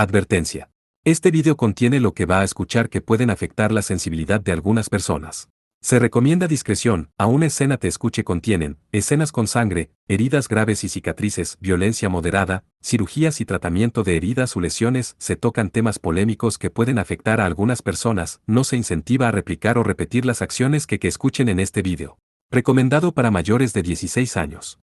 Advertencia. Este video contiene lo que va a escuchar que pueden afectar la sensibilidad de algunas personas. Se recomienda discreción, a una escena te escuche contienen, escenas con sangre, heridas graves y cicatrices, violencia moderada, cirugías y tratamiento de heridas o lesiones, se tocan temas polémicos que pueden afectar a algunas personas, no se incentiva a replicar o repetir las acciones que escuchen en este video. Recomendado para mayores de 16 años.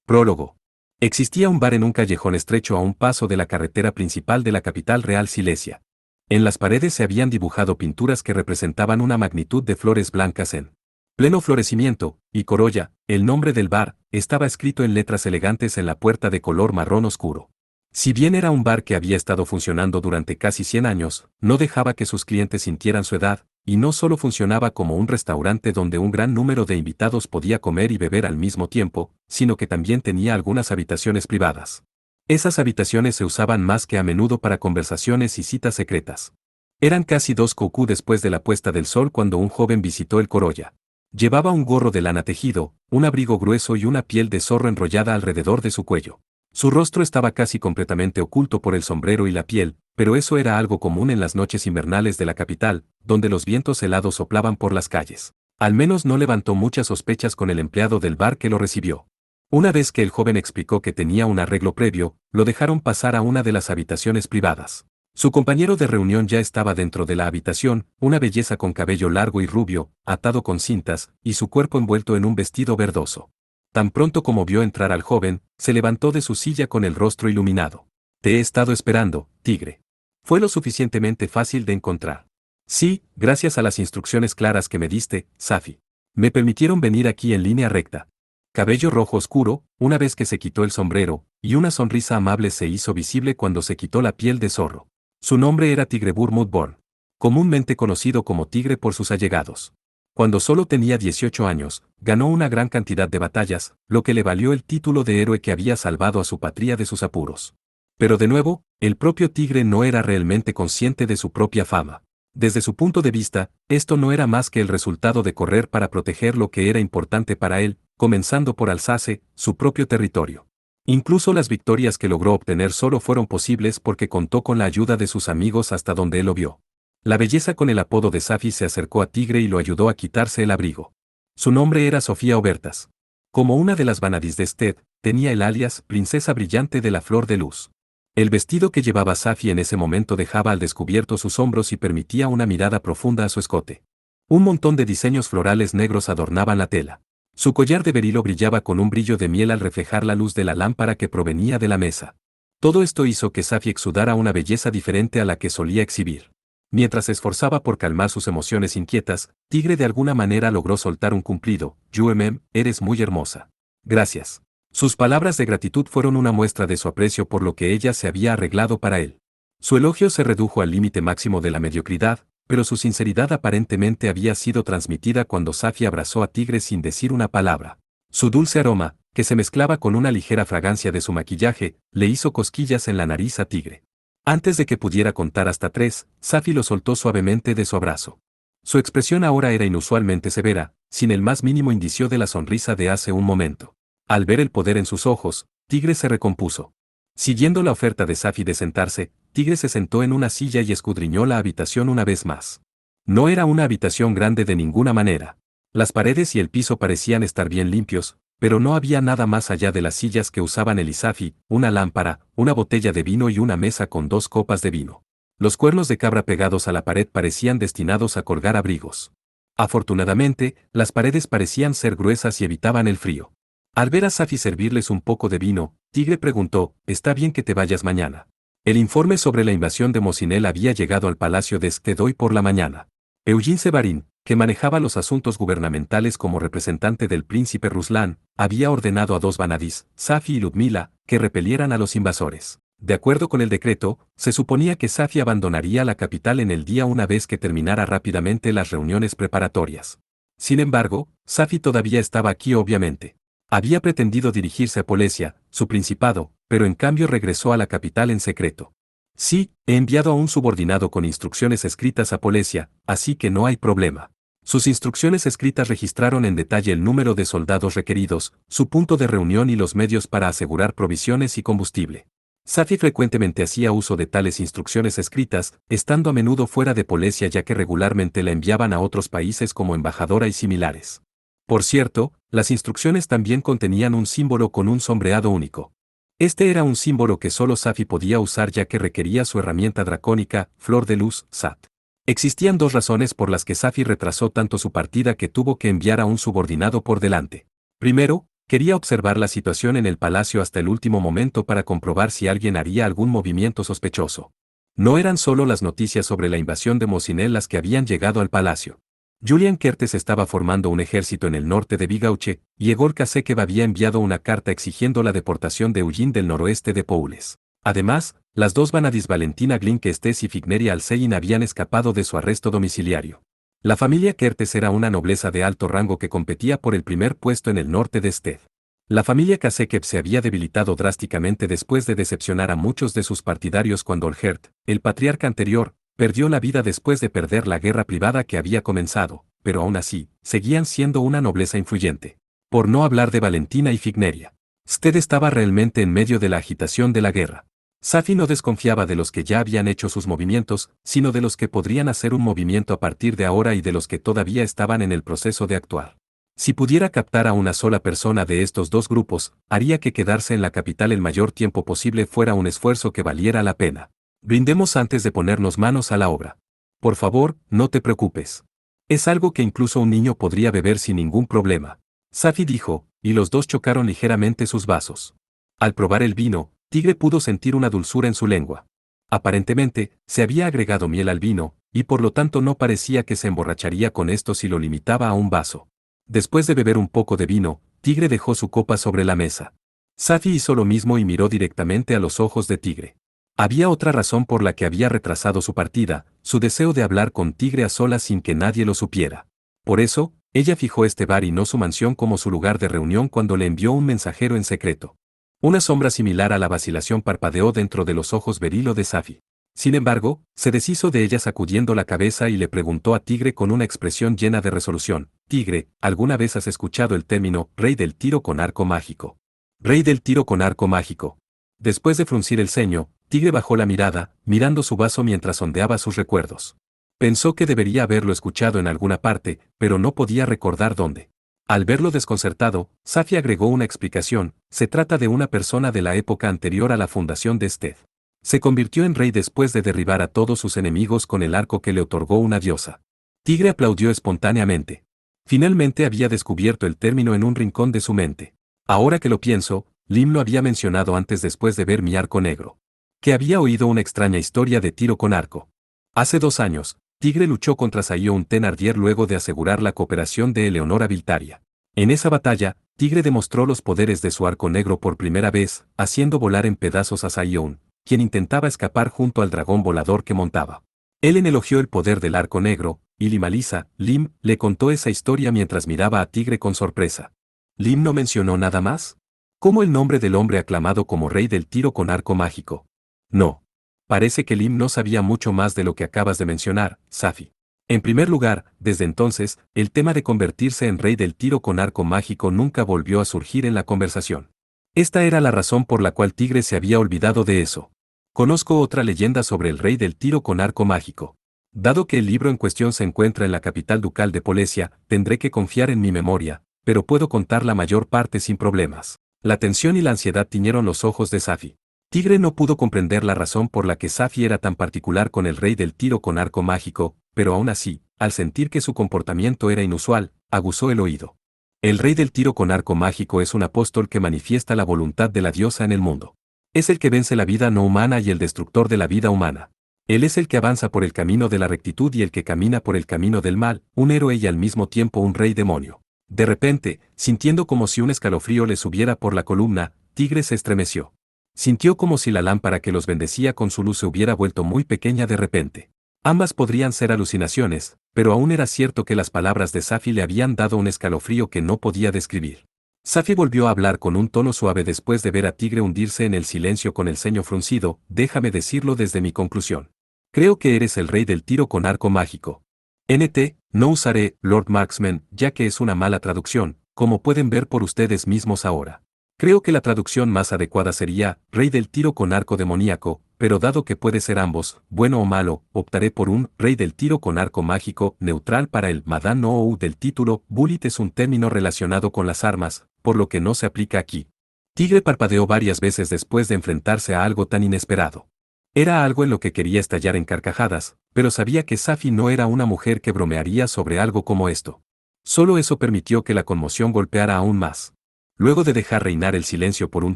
Prólogo. Existía un bar en un callejón estrecho a un paso de la carretera principal de la capital real Silesia. En las paredes se habían dibujado pinturas que representaban una magnitud de flores blancas en pleno florecimiento, y Corolla, el nombre del bar, estaba escrito en letras elegantes en la puerta de color marrón oscuro. Si bien era un bar que había estado funcionando durante casi 100 años, no dejaba que sus clientes sintieran su edad, y no solo funcionaba como un restaurante donde un gran número de invitados podía comer y beber al mismo tiempo, sino que también tenía algunas habitaciones privadas. Esas habitaciones se usaban más que a menudo para conversaciones y citas secretas. Eran casi 2 km después de la puesta del sol cuando un joven visitó el Corolla. Llevaba un gorro de lana tejido, un abrigo grueso y una piel de zorro enrollada alrededor de su cuello. Su rostro estaba casi completamente oculto por el sombrero y la piel, pero eso era algo común en las noches invernales de la capital, donde los vientos helados soplaban por las calles. Al menos no levantó muchas sospechas con el empleado del bar que lo recibió. Una vez que el joven explicó que tenía un arreglo previo, lo dejaron pasar a una de las habitaciones privadas. Su compañero de reunión ya estaba dentro de la habitación, una belleza con cabello largo y rubio, atado con cintas, y su cuerpo envuelto en un vestido verdoso. Tan pronto como vio entrar al joven, se levantó de su silla con el rostro iluminado. Te he estado esperando, tigre. Fue lo suficientemente fácil de encontrar. Sí, gracias a las instrucciones claras que me diste, Safi. Me permitieron venir aquí en línea recta. Cabello rojo oscuro, una vez que se quitó el sombrero, y una sonrisa amable se hizo visible cuando se quitó la piel de zorro. Su nombre era Tigre Burmudborn, comúnmente conocido como Tigre por sus allegados. Cuando solo tenía 18 años, ganó una gran cantidad de batallas, lo que le valió el título de héroe que había salvado a su patria de sus apuros. Pero de nuevo, el propio Tigre no era realmente consciente de su propia fama. Desde su punto de vista, esto no era más que el resultado de correr para proteger lo que era importante para él, comenzando por Alsace, su propio territorio. Incluso las victorias que logró obtener solo fueron posibles porque contó con la ayuda de sus amigos hasta donde él lo vio. La belleza con el apodo de Safi se acercó a Tigre y lo ayudó a quitarse el abrigo. Su nombre era Sofía Obertas. Como una de las vanadis de Sted, tenía el alias Princesa Brillante de la Flor de Luz. El vestido que llevaba Safi en ese momento dejaba al descubierto sus hombros y permitía una mirada profunda a su escote. Un montón de diseños florales negros adornaban la tela. Su collar de berilo brillaba con un brillo de miel al reflejar la luz de la lámpara que provenía de la mesa. Todo esto hizo que Safi exudara una belleza diferente a la que solía exhibir. Mientras se esforzaba por calmar sus emociones inquietas, Tigre de alguna manera logró soltar un cumplido: "Yuemem, eres muy hermosa. Gracias". Sus palabras de gratitud fueron una muestra de su aprecio por lo que ella se había arreglado para él. Su elogio se redujo al límite máximo de la mediocridad, pero su sinceridad aparentemente había sido transmitida cuando Safi abrazó a Tigre sin decir una palabra. Su dulce aroma, que se mezclaba con una ligera fragancia de su maquillaje, le hizo cosquillas en la nariz a Tigre. Antes de que pudiera contar hasta 3, Safi lo soltó suavemente de su abrazo. Su expresión ahora era inusualmente severa, sin el más mínimo indicio de la sonrisa de hace un momento. Al ver el poder en sus ojos, Tigre se recompuso. Siguiendo la oferta de Safi de sentarse, Tigre se sentó en una silla y escudriñó la habitación una vez más. No era una habitación grande de ninguna manera. Las paredes y el piso parecían estar bien limpios, pero no había nada más allá de las sillas que usaban el Safi, una lámpara, una botella de vino y una mesa con 2 copas de vino. Los cuernos de cabra pegados a la pared parecían destinados a colgar abrigos. Afortunadamente, las paredes parecían ser gruesas y evitaban el frío. Al ver a Safi servirles un poco de vino, Tigre preguntó: "¿Está bien que te vayas mañana?". El informe sobre la invasión de Mosinel había llegado al palacio de Sted hoy por la mañana. Eugene Sevarin, que manejaba los asuntos gubernamentales como representante del príncipe Ruslan, había ordenado a 2 vanadis, Safi y Ludmila, que repelieran a los invasores. De acuerdo con el decreto, se suponía que Safi abandonaría la capital en el día una vez que terminara rápidamente las reuniones preparatorias. Sin embargo, Safi todavía estaba aquí obviamente. Había pretendido dirigirse a Polesia, su principado, pero en cambio regresó a la capital en secreto. Sí, he enviado a un subordinado con instrucciones escritas a Polesia, así que no hay problema. Sus instrucciones escritas registraron en detalle el número de soldados requeridos, su punto de reunión y los medios para asegurar provisiones y combustible. Safi frecuentemente hacía uso de tales instrucciones escritas, estando a menudo fuera de Polesia ya que regularmente la enviaban a otros países como embajadora y similares. Por cierto, las instrucciones también contenían un símbolo con un sombreado único. Este era un símbolo que solo Safi podía usar ya que requería su herramienta dracónica, Flor de Luz, SAT. Existían dos razones por las que Safi retrasó tanto su partida que tuvo que enviar a un subordinado por delante. Primero, quería observar la situación en el palacio hasta el último momento para comprobar si alguien haría algún movimiento sospechoso. No eran solo las noticias sobre la invasión de Mosinel las que habían llegado al palacio. Julian Kertes estaba formando un ejército en el norte de Bigauche, y Egor Kassekev había enviado una carta exigiendo la deportación de Eugene del noroeste de Poules. Además, las dos Vanadis Valentina Glinke-Estes y Figneria Alcein habían escapado de su arresto domiciliario. La familia Kertes era una nobleza de alto rango que competía por el primer puesto en el norte de Sted. La familia Kassekev se había debilitado drásticamente después de decepcionar a muchos de sus partidarios cuando Olgerd, el patriarca anterior, perdió la vida después de perder la guerra privada que había comenzado, pero aún así, seguían siendo una nobleza influyente. Por no hablar de Valentina y Figneria. Sted estaba realmente en medio de la agitación de la guerra. Safi no desconfiaba de los que ya habían hecho sus movimientos, sino de los que podrían hacer un movimiento a partir de ahora y de los que todavía estaban en el proceso de actuar. Si pudiera captar a una sola persona de estos dos grupos, haría que quedarse en la capital el mayor tiempo posible fuera un esfuerzo que valiera la pena. Brindemos antes de ponernos manos a la obra. Por favor, no te preocupes. Es algo que incluso un niño podría beber sin ningún problema. Safi dijo, y los dos chocaron ligeramente sus vasos. Al probar el vino, Tigre pudo sentir una dulzura en su lengua. Aparentemente, se había agregado miel al vino, y por lo tanto no parecía que se emborracharía con esto si lo limitaba a un vaso. Después de beber un poco de vino, Tigre dejó su copa sobre la mesa. Safi hizo lo mismo y miró directamente a los ojos de Tigre. Había otra razón por la que había retrasado su partida, su deseo de hablar con Tigre a solas sin que nadie lo supiera. Por eso, ella fijó este bar y no su mansión como su lugar de reunión cuando le envió un mensajero en secreto. Una sombra similar a la vacilación parpadeó dentro de los ojos berilo de Safi. Sin embargo, se deshizo de ella sacudiendo la cabeza y le preguntó a Tigre con una expresión llena de resolución: Tigre, ¿alguna vez has escuchado el término rey del tiro con arco mágico? Rey del tiro con arco mágico. Después de fruncir el ceño, Tigre bajó la mirada, mirando su vaso mientras sondeaba sus recuerdos. Pensó que debería haberlo escuchado en alguna parte, pero no podía recordar dónde. Al verlo desconcertado, Safi agregó una explicación: se trata de una persona de la época anterior a la fundación de Sted. Se convirtió en rey después de derribar a todos sus enemigos con el arco que le otorgó una diosa. Tigre aplaudió espontáneamente. Finalmente había descubierto el término en un rincón de su mente. Ahora que lo pienso, Lim lo había mencionado antes después de ver mi arco negro. Que había oído una extraña historia de tiro con arco. Hace 2 años, Tigre luchó contra Sayon Thenardier luego de asegurar la cooperación de Eleonora Viltaria. En esa batalla, Tigre demostró los poderes de su arco negro por primera vez, haciendo volar en pedazos a Sayon, quien intentaba escapar junto al dragón volador que montaba. Él elogió el poder del arco negro, y Lim le contó esa historia mientras miraba a Tigre con sorpresa. ¿Lim no mencionó nada más? ¿Cómo el nombre del hombre aclamado como rey del tiro con arco mágico? No. Parece que Lim no sabía mucho más de lo que acabas de mencionar, Safi. En primer lugar, desde entonces, el tema de convertirse en rey del tiro con arco mágico nunca volvió a surgir en la conversación. Esta era la razón por la cual Tigre se había olvidado de eso. Conozco otra leyenda sobre el rey del tiro con arco mágico. Dado que el libro en cuestión se encuentra en la capital ducal de Polesia, tendré que confiar en mi memoria, pero puedo contar la mayor parte sin problemas. La tensión y la ansiedad tiñeron los ojos de Safi. Tigre no pudo comprender la razón por la que Safi era tan particular con el rey del tiro con arco mágico, pero aún así, al sentir que su comportamiento era inusual, aguzó el oído. El rey del tiro con arco mágico es un apóstol que manifiesta la voluntad de la diosa en el mundo. Es el que vence la vida no humana y el destructor de la vida humana. Él es el que avanza por el camino de la rectitud y el que camina por el camino del mal, un héroe y al mismo tiempo un rey demonio. De repente, sintiendo como si un escalofrío le subiera por la columna, Tigre se estremeció. Sintió como si la lámpara que los bendecía con su luz se hubiera vuelto muy pequeña de repente. Ambas podrían ser alucinaciones, pero aún era cierto que las palabras de Safi le habían dado un escalofrío que no podía describir. Safi volvió a hablar con un tono suave después de ver a Tigre hundirse en el silencio con el ceño fruncido: déjame decirlo desde mi conclusión. Creo que eres el rey del tiro con arco mágico. No usaré Lord Marksman, ya que es una mala traducción, como pueden ver por ustedes mismos ahora. Creo que la traducción más adecuada sería Rey del tiro con arco demoníaco, pero dado que puede ser ambos, bueno o malo, optaré por un Rey del tiro con arco mágico neutral para el Madan no del título. Bullet es un término relacionado con las armas, por lo que no se aplica aquí. Tigre parpadeó varias veces después de enfrentarse a algo tan inesperado. Era algo en lo que quería estallar en carcajadas, pero sabía que Safi no era una mujer que bromearía sobre algo como esto. Solo eso permitió que la conmoción golpeara aún más. Luego de dejar reinar el silencio por un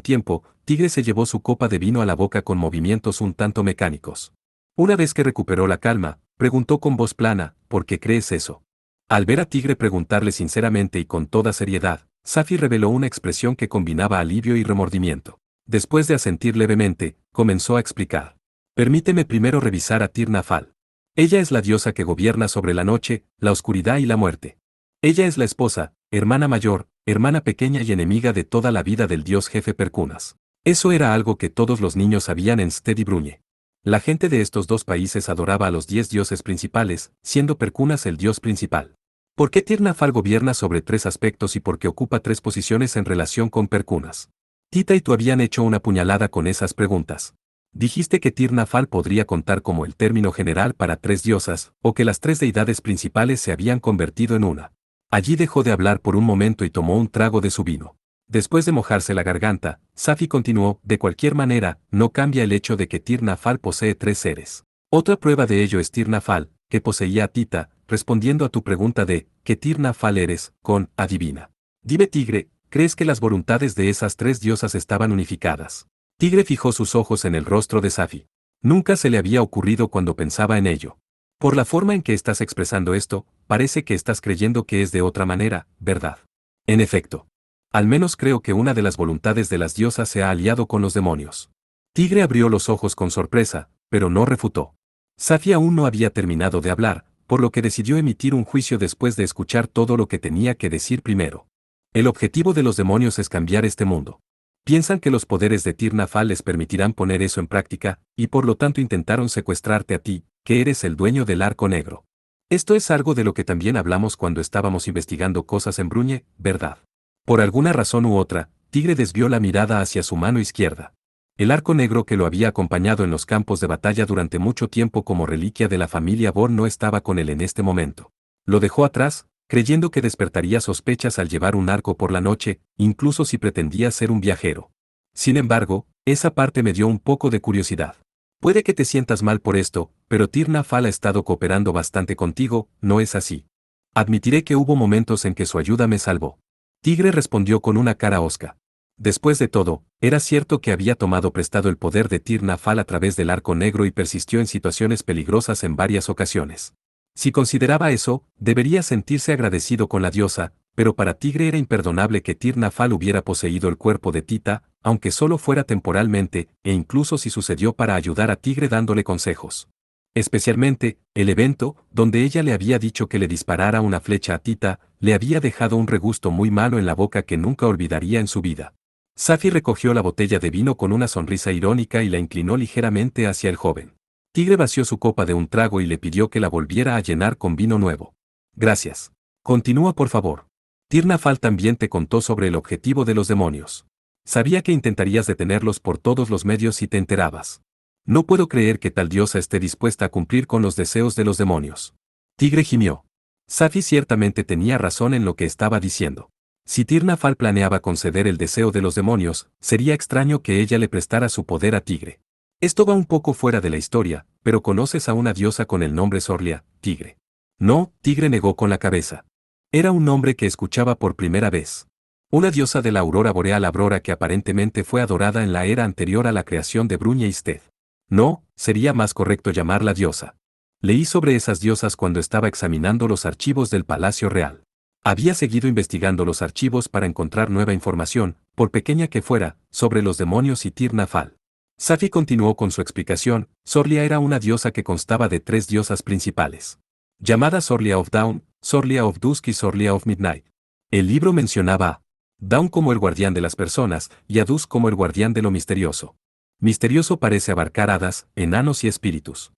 tiempo, Tigre se llevó su copa de vino a la boca con movimientos un tanto mecánicos. Una vez que recuperó la calma, preguntó con voz plana, ¿por qué crees eso? Al ver a Tigre preguntarle sinceramente y con toda seriedad, Safi reveló una expresión que combinaba alivio y remordimiento. Después de asentir levemente, comenzó a explicar. Permíteme primero revisar a Tir-Nafal. Ella es la diosa que gobierna sobre la noche, la oscuridad y la muerte. Ella es la esposa, hermana mayor, hermana pequeña y enemiga de toda la vida del dios jefe Perkunas. Eso era algo que todos los niños sabían en Sted y Bruñe. La gente de estos dos países adoraba a los 10 dioses principales, siendo Perkunas el dios principal. ¿Por qué Tir-Nafal gobierna sobre 3 aspectos y por qué ocupa 3 posiciones en relación con Perkunas? Tita y tú habían hecho una puñalada con esas preguntas. Dijiste que Tir-Nafal podría contar como el término general para 3 diosas, o que las 3 deidades principales se habían convertido en una. Allí dejó de hablar por un momento y tomó un trago de su vino. Después de mojarse la garganta, Safi continuó, de cualquier manera, no cambia el hecho de que Tir-Nafal posee 3 seres. Otra prueba de ello es Tir-Nafal, que poseía a Tita, respondiendo a tu pregunta de, ¿qué Tir-Nafal eres?, con, adivina. Dime Tigre, ¿crees que las voluntades de esas 3 diosas estaban unificadas? Tigre fijó sus ojos en el rostro de Safi. Nunca se le había ocurrido cuando pensaba en ello. Por la forma en que estás expresando esto, parece que estás creyendo que es de otra manera, ¿verdad? En efecto. Al menos creo que una de las voluntades de las diosas se ha aliado con los demonios. Tigre abrió los ojos con sorpresa, pero no refutó. Safi aún no había terminado de hablar, por lo que decidió emitir un juicio después de escuchar todo lo que tenía que decir primero. El objetivo de los demonios es cambiar este mundo. Piensan que los poderes de Tir-Nafal les permitirán poner eso en práctica, y por lo tanto intentaron secuestrarte a ti, que eres el dueño del arco negro. Esto es algo de lo que también hablamos cuando estábamos investigando cosas en Bruñe, ¿verdad? Por alguna razón u otra, Tigre desvió la mirada hacia su mano izquierda. El arco negro que lo había acompañado en los campos de batalla durante mucho tiempo como reliquia de la familia Born no estaba con él en este momento. Lo dejó atrás, creyendo que despertaría sospechas al llevar un arco por la noche, incluso si pretendía ser un viajero. Sin embargo, esa parte me dio un poco de curiosidad. Puede que te sientas mal por esto, pero Tir-Nafal ha estado cooperando bastante contigo, ¿no es así? Admitiré que hubo momentos en que su ayuda me salvó. Tigre respondió con una cara hosca. Después de todo, era cierto que había tomado prestado el poder de Tir-Nafal a través del arco negro y persistió en situaciones peligrosas en varias ocasiones. Si consideraba eso, debería sentirse agradecido con la diosa, pero para Tigre era imperdonable que Tir-Nafal hubiera poseído el cuerpo de Tita, aunque solo fuera temporalmente, e incluso si sucedió para ayudar a Tigre dándole consejos. Especialmente, el evento, donde ella le había dicho que le disparara una flecha a Tita, le había dejado un regusto muy malo en la boca que nunca olvidaría en su vida. Safi recogió la botella de vino con una sonrisa irónica y la inclinó ligeramente hacia el joven. Tigre vació su copa de un trago y le pidió que la volviera a llenar con vino nuevo. Gracias. Continúa por favor. Tir-Nafal también te contó sobre el objetivo de los demonios. Sabía que intentarías detenerlos por todos los medios si te enterabas. No puedo creer que tal diosa esté dispuesta a cumplir con los deseos de los demonios. Tigre gimió. Safi ciertamente tenía razón en lo que estaba diciendo. Si Tir-Nafal planeaba conceder el deseo de los demonios, sería extraño que ella le prestara su poder a Tigre. Esto va un poco fuera de la historia, pero conoces a una diosa con el nombre Sorlia, Tigre. No, Tigre negó con la cabeza. Era un nombre que escuchaba por primera vez. Una diosa de la aurora boreal Aurora que aparentemente fue adorada en la era anterior a la creación de Bruñe y Sted. No, sería más correcto llamarla diosa. Leí sobre esas diosas cuando estaba examinando los archivos del Palacio Real. Había seguido investigando los archivos para encontrar nueva información, por pequeña que fuera, sobre los demonios y Tir-Nafal. Safi continuó con su explicación. Sorlia era una diosa que constaba de 3 diosas principales. Llamadas Sorlia of Dawn, Sorlia of Dusk y Sorlia of Midnight. El libro mencionaba a Dawn como el guardián de las personas y a Dusk como el guardián de lo misterioso. Misterioso parece abarcar hadas, enanos y espíritus.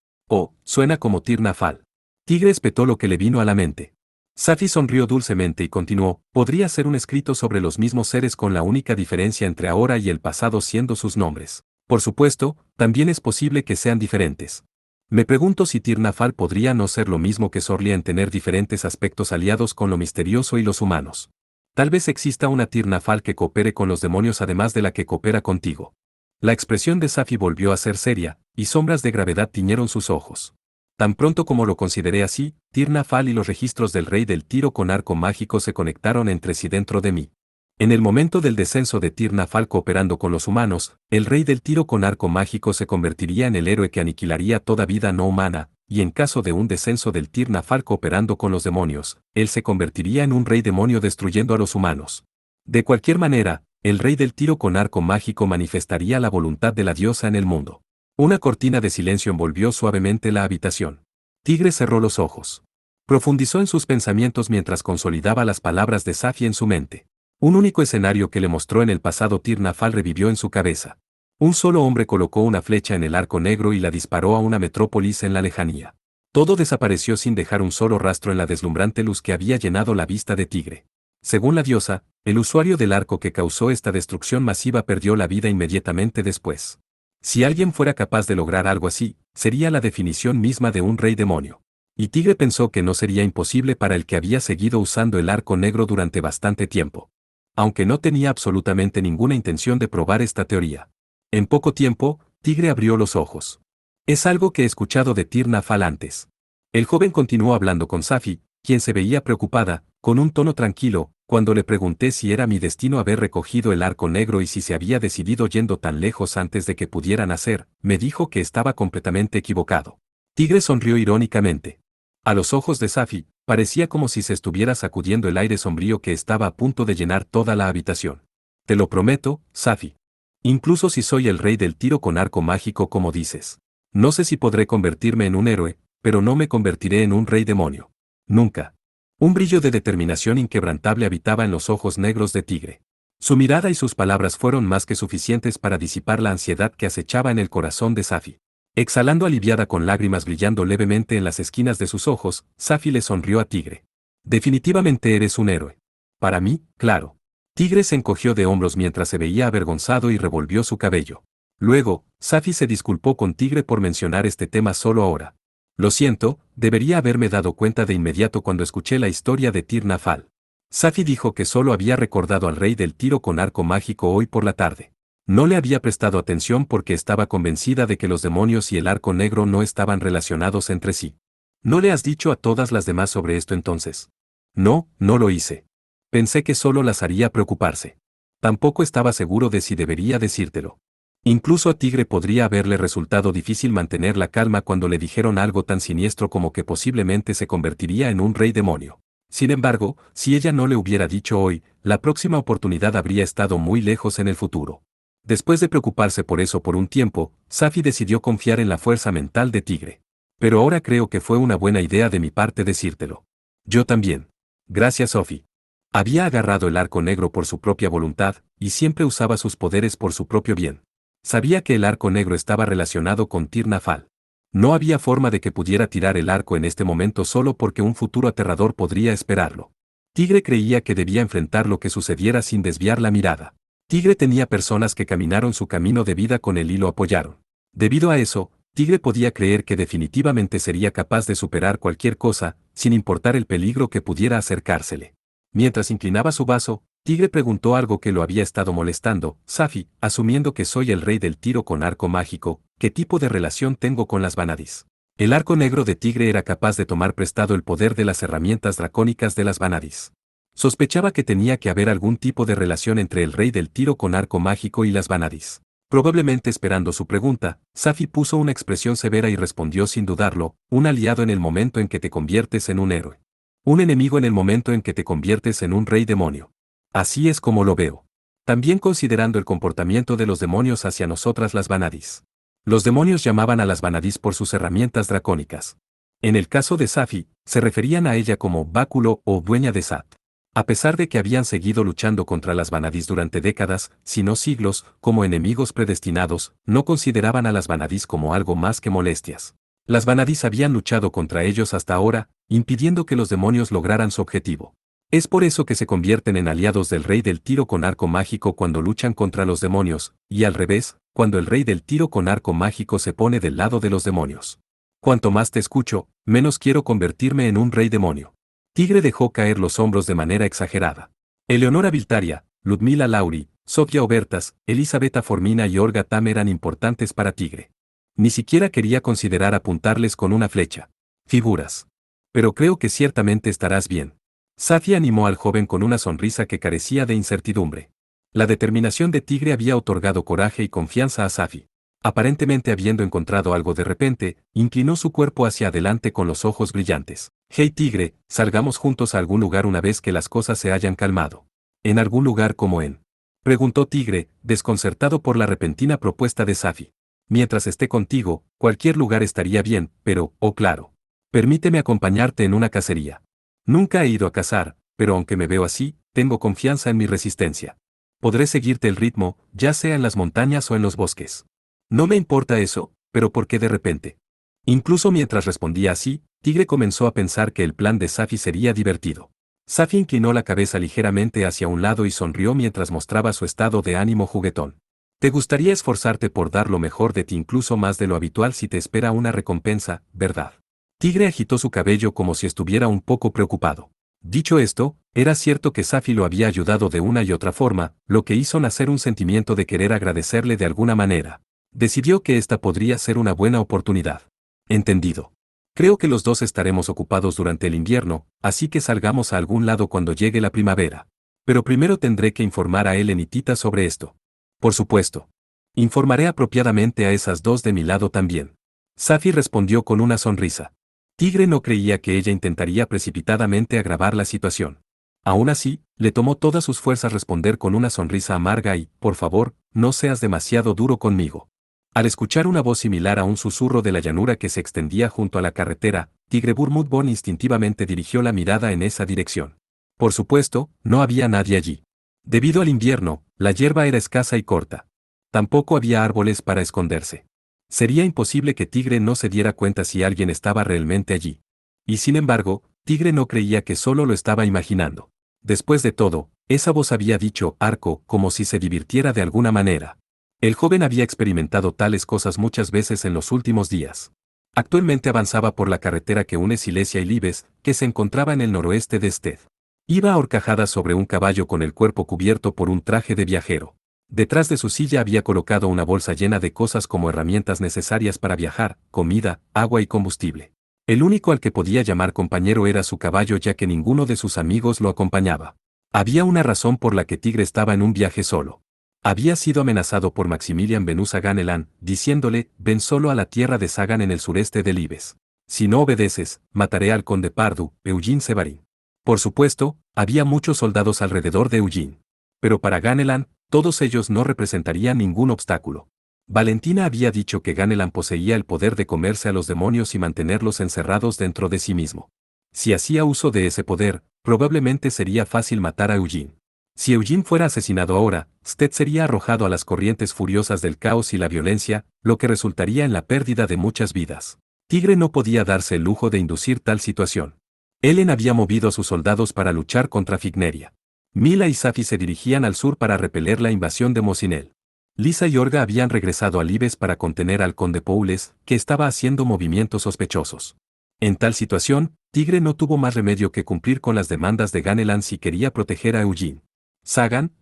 Suena como Tir-Nafal. Tigre espetó lo que le vino a la mente. Safi sonrió dulcemente y continuó, podría ser un escrito sobre los mismos seres con la única diferencia entre ahora y el pasado siendo sus nombres. Por supuesto, también es posible que sean diferentes. Me pregunto si Tirnafal podría no ser lo mismo que Sorlia en tener diferentes aspectos aliados con lo misterioso y los humanos. Tal vez exista una Tirnafal que coopere con los demonios además de la que coopera contigo. La expresión de Safi volvió a ser seria, y sombras de gravedad tiñeron sus ojos. Tan pronto como lo consideré así, Tirnafal y los registros del rey del tiro con arco mágico se conectaron entre sí dentro de mí. En el momento del descenso de Tirnafal cooperando con los humanos, el rey del tiro con arco mágico se convertiría en el héroe que aniquilaría toda vida no humana, y en caso de un descenso del Tirnafal cooperando con los demonios, él se convertiría en un rey demonio destruyendo a los humanos. De cualquier manera, el rey del tiro con arco mágico manifestaría la voluntad de la diosa en el mundo. Una cortina de silencio envolvió suavemente la habitación. Tigre cerró los ojos. Profundizó en sus pensamientos mientras consolidaba las palabras de Safi en su mente. Un único escenario que le mostró en el pasado Tirnafal revivió en su cabeza. Un solo hombre colocó una flecha en el arco negro y la disparó a una metrópolis en la lejanía. Todo desapareció sin dejar un solo rastro en la deslumbrante luz que había llenado la vista de Tigre. Según la diosa, el usuario del arco que causó esta destrucción masiva perdió la vida inmediatamente después. Si alguien fuera capaz de lograr algo así, sería la definición misma de un rey demonio. Y Tigre pensó que no sería imposible para el que había seguido usando el arco negro durante bastante tiempo. Aunque no tenía absolutamente ninguna intención de probar esta teoría. En poco tiempo, Tigre abrió los ojos. Es algo que he escuchado de Tirnafal antes. El joven continuó hablando con Safi, quien se veía preocupada, con un tono tranquilo, cuando le pregunté si era mi destino haber recogido el arco negro y si se había decidido yendo tan lejos antes de que pudiera nacer, me dijo que estaba completamente equivocado. Tigre sonrió irónicamente. A los ojos de Safi, parecía como si se estuviera sacudiendo el aire sombrío que estaba a punto de llenar toda la habitación. Te lo prometo, Safi. Incluso si soy el rey del tiro con arco mágico como dices. No sé si podré convertirme en un héroe, pero no me convertiré en un rey demonio. Nunca. Un brillo de determinación inquebrantable habitaba en los ojos negros de Tigre. Su mirada y sus palabras fueron más que suficientes para disipar la ansiedad que acechaba en el corazón de Safi. Exhalando aliviada con lágrimas brillando levemente en las esquinas de sus ojos, Safi le sonrió a Tigre. Definitivamente eres un héroe. Para mí, claro. Tigre se encogió de hombros mientras se veía avergonzado y revolvió su cabello. Luego, Safi se disculpó con Tigre por mencionar este tema solo ahora. Lo siento, debería haberme dado cuenta de inmediato cuando escuché la historia de Tirnafal. Safi dijo que solo había recordado al rey del tiro con arco mágico hoy por la tarde. No le había prestado atención porque estaba convencida de que los demonios y el arco negro no estaban relacionados entre sí. ¿No le has dicho a todas las demás sobre esto entonces? No, no lo hice. Pensé que solo las haría preocuparse. Tampoco estaba seguro de si debería decírtelo. Incluso a Tigre podría haberle resultado difícil mantener la calma cuando le dijeron algo tan siniestro como que posiblemente se convertiría en un rey demonio. Sin embargo, si ella no le hubiera dicho hoy, la próxima oportunidad habría estado muy lejos en el futuro. Después de preocuparse por eso por un tiempo, Safi decidió confiar en la fuerza mental de Tigre. Pero ahora creo que fue una buena idea de mi parte decírtelo. Yo también. Gracias, Sophie. Había agarrado el arco negro por su propia voluntad, y siempre usaba sus poderes por su propio bien. Sabía que el arco negro estaba relacionado con Tirnafal. No había forma de que pudiera tirar el arco en este momento solo porque un futuro aterrador podría esperarlo. Tigre creía que debía enfrentar lo que sucediera sin desviar la mirada. Tigre tenía personas que caminaron su camino de vida con él y lo apoyaron. Debido a eso, Tigre podía creer que definitivamente sería capaz de superar cualquier cosa, sin importar el peligro que pudiera acercársele. Mientras inclinaba su vaso, Tigre preguntó algo que lo había estado molestando. Safi, asumiendo que soy el rey del tiro con arco mágico, ¿qué tipo de relación tengo con las Vanadis? El arco negro de Tigre era capaz de tomar prestado el poder de las herramientas dracónicas de las Vanadis. Sospechaba que tenía que haber algún tipo de relación entre el rey del tiro con arco mágico y las Vanadis. Probablemente esperando su pregunta, Safi puso una expresión severa y respondió sin dudarlo, un aliado en el momento en que te conviertes en un héroe. Un enemigo en el momento en que te conviertes en un rey demonio. Así es como lo veo. También considerando el comportamiento de los demonios hacia nosotras las Vanadis. Los demonios llamaban a las Vanadis por sus herramientas dracónicas. En el caso de Safi, se referían a ella como báculo o dueña de Sat. A pesar de que habían seguido luchando contra las Vanadis durante décadas, si no siglos, como enemigos predestinados, no consideraban a las Vanadis como algo más que molestias. Las Vanadis habían luchado contra ellos hasta ahora, impidiendo que los demonios lograran su objetivo. Es por eso que se convierten en aliados del rey del tiro con arco mágico cuando luchan contra los demonios, y al revés, cuando el rey del tiro con arco mágico se pone del lado de los demonios. Cuanto más te escucho, menos quiero convertirme en un rey demonio. Tigre dejó caer los hombros de manera exagerada. Eleonora Viltaria, Ludmila Lauri, Sofía Obertas, Elisabetta Formina y Olga Tam eran importantes para Tigre. Ni siquiera quería considerar apuntarles con una flecha. Figuras. Pero creo que ciertamente estarás bien. Safi animó al joven con una sonrisa que carecía de incertidumbre. La determinación de Tigre había otorgado coraje y confianza a Safi. Aparentemente habiendo encontrado algo de repente, inclinó su cuerpo hacia adelante con los ojos brillantes. Hey Tigre, salgamos juntos a algún lugar una vez que las cosas se hayan calmado. ¿En algún lugar como en? Preguntó Tigre, desconcertado por la repentina propuesta de Safi. Mientras esté contigo, cualquier lugar estaría bien, pero, oh claro. Permíteme acompañarte en una cacería. Nunca he ido a cazar, pero aunque me veo así, tengo confianza en mi resistencia. Podré seguirte el ritmo, ya sea en las montañas o en los bosques. No me importa eso, pero ¿por qué de repente? Incluso mientras respondía así, Tigre comenzó a pensar que el plan de Safi sería divertido. Safi inclinó la cabeza ligeramente hacia un lado y sonrió mientras mostraba su estado de ánimo juguetón. Te gustaría esforzarte por dar lo mejor de ti incluso más de lo habitual si te espera una recompensa, ¿verdad? Tigre agitó su cabello como si estuviera un poco preocupado. Dicho esto, era cierto que Safi lo había ayudado de una y otra forma, lo que hizo nacer un sentimiento de querer agradecerle de alguna manera. Decidió que esta podría ser una buena oportunidad. Entendido. Creo que los dos estaremos ocupados durante el invierno, así que salgamos a algún lado cuando llegue la primavera. Pero primero tendré que informar a Ellen y Tita sobre esto. Por supuesto. Informaré apropiadamente a esas dos de mi lado también. Safi respondió con una sonrisa. Tigre no creía que ella intentaría precipitadamente agravar la situación. Aún así, le tomó todas sus fuerzas responder con una sonrisa amarga y, por favor, no seas demasiado duro conmigo. Al escuchar una voz similar a un susurro de la llanura que se extendía junto a la carretera, Tigre Burmudborn instintivamente dirigió la mirada en esa dirección. Por supuesto, no había nadie allí. Debido al invierno, la hierba era escasa y corta. Tampoco había árboles para esconderse. Sería imposible que Tigre no se diera cuenta si alguien estaba realmente allí. Y sin embargo, Tigre no creía que solo lo estaba imaginando. Después de todo, esa voz había dicho arco como si se divirtiera de alguna manera. El joven había experimentado tales cosas muchas veces en los últimos días. Actualmente avanzaba por la carretera que une Silesia y Libes, que se encontraba en el noroeste de Sted. Iba a horcajadas sobre un caballo con el cuerpo cubierto por un traje de viajero. Detrás de su silla había colocado una bolsa llena de cosas como herramientas necesarias para viajar, comida, agua y combustible. El único al que podía llamar compañero era su caballo ya que ninguno de sus amigos lo acompañaba. Había una razón por la que Tigre estaba en un viaje solo. Había sido amenazado por Maximilian Venusa Ganelan, diciéndole, ven solo a la tierra de Sagan en el sureste de Libes. Si no obedeces, mataré al conde Pardu, Eugene Sevarin. Por supuesto, había muchos soldados alrededor de Eugene. Pero para Ganelan, todos ellos no representarían ningún obstáculo. Valentina había dicho que Ganelan poseía el poder de comerse a los demonios y mantenerlos encerrados dentro de sí mismo. Si hacía uso de ese poder, probablemente sería fácil matar a Eugene. Si Eugene fuera asesinado ahora, Sted sería arrojado a las corrientes furiosas del caos y la violencia, lo que resultaría en la pérdida de muchas vidas. Tigre no podía darse el lujo de inducir tal situación. Ellen había movido a sus soldados para luchar contra Figneria. Mila y Safi se dirigían al sur para repeler la invasión de Mosinel. Lisa y Olga habían regresado a Libes para contener al conde Poules, que estaba haciendo movimientos sospechosos. En tal situación, Tigre no tuvo más remedio que cumplir con las demandas de Ganelan si quería proteger a Eugene. Sagan,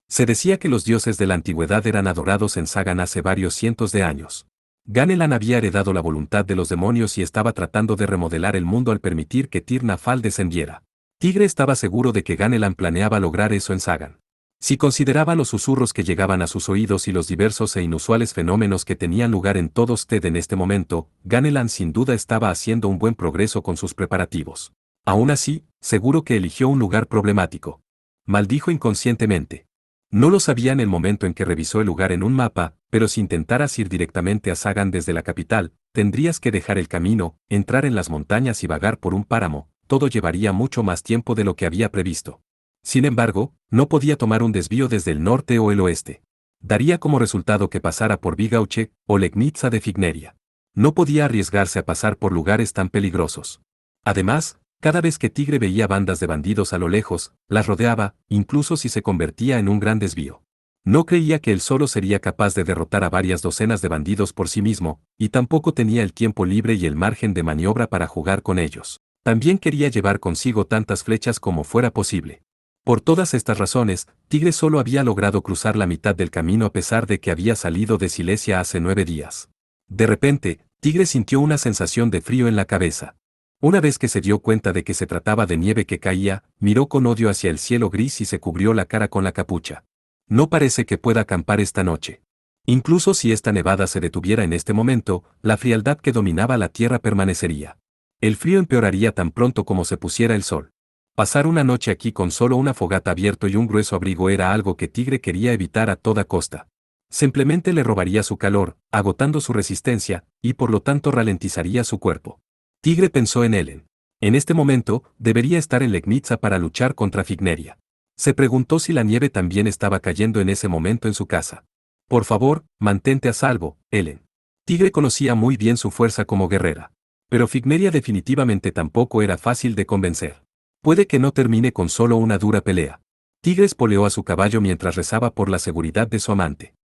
Se decía que los dioses de la antigüedad eran adorados en Sagan hace varios cientos de años. Ganelan había heredado la voluntad de los demonios y estaba tratando de remodelar el mundo al permitir que Tir Nafal descendiera. Tigre estaba seguro de que Ganelan planeaba lograr eso en Sagan. Si consideraba los susurros que llegaban a sus oídos y los diversos e inusuales fenómenos que tenían lugar en todo Sted en este momento, Ganelan sin duda estaba haciendo un buen progreso con sus preparativos. Aún así, seguro que eligió un lugar problemático. Maldijo inconscientemente. No lo sabía en el momento en que revisó el lugar en un mapa, pero si intentaras ir directamente a Sagan desde la capital, tendrías que dejar el camino, entrar en las montañas y vagar por un páramo. Todo llevaría mucho más tiempo de lo que había previsto. Sin embargo, no podía tomar un desvío desde el norte o el oeste. Daría como resultado que pasara por Vigauche o Legnitza de Figneria. No podía arriesgarse a pasar por lugares tan peligrosos. Además, cada vez que Tigre veía bandas de bandidos a lo lejos, las rodeaba, incluso si se convertía en un gran desvío. No creía que él solo sería capaz de derrotar a varias docenas de bandidos por sí mismo, y tampoco tenía el tiempo libre y el margen de maniobra para jugar con ellos. También quería llevar consigo tantas flechas como fuera posible. Por todas estas razones, Tigre solo había logrado cruzar la mitad del camino a pesar de que había salido de Silesia hace 9 días. De repente, Tigre sintió una sensación de frío en la cabeza. Una vez que se dio cuenta de que se trataba de nieve que caía, miró con odio hacia el cielo gris y se cubrió la cara con la capucha. No parece que pueda acampar esta noche. Incluso si esta nevada se detuviera en este momento, la frialdad que dominaba la tierra permanecería. El frío empeoraría tan pronto como se pusiera el sol. Pasar una noche aquí con solo una fogata abierto y un grueso abrigo era algo que Tigre quería evitar a toda costa. Simplemente le robaría su calor, agotando su resistencia, y por lo tanto ralentizaría su cuerpo. Tigre pensó en Ellen. En este momento, debería estar en Legnitza para luchar contra Figneria. Se preguntó si la nieve también estaba cayendo en ese momento en su casa. Por favor, mantente a salvo, Ellen. Tigre conocía muy bien su fuerza como guerrera. Pero Figneria definitivamente tampoco era fácil de convencer. Puede que no termine con solo una dura pelea. Tigre espoleó a su caballo mientras rezaba por la seguridad de su amante.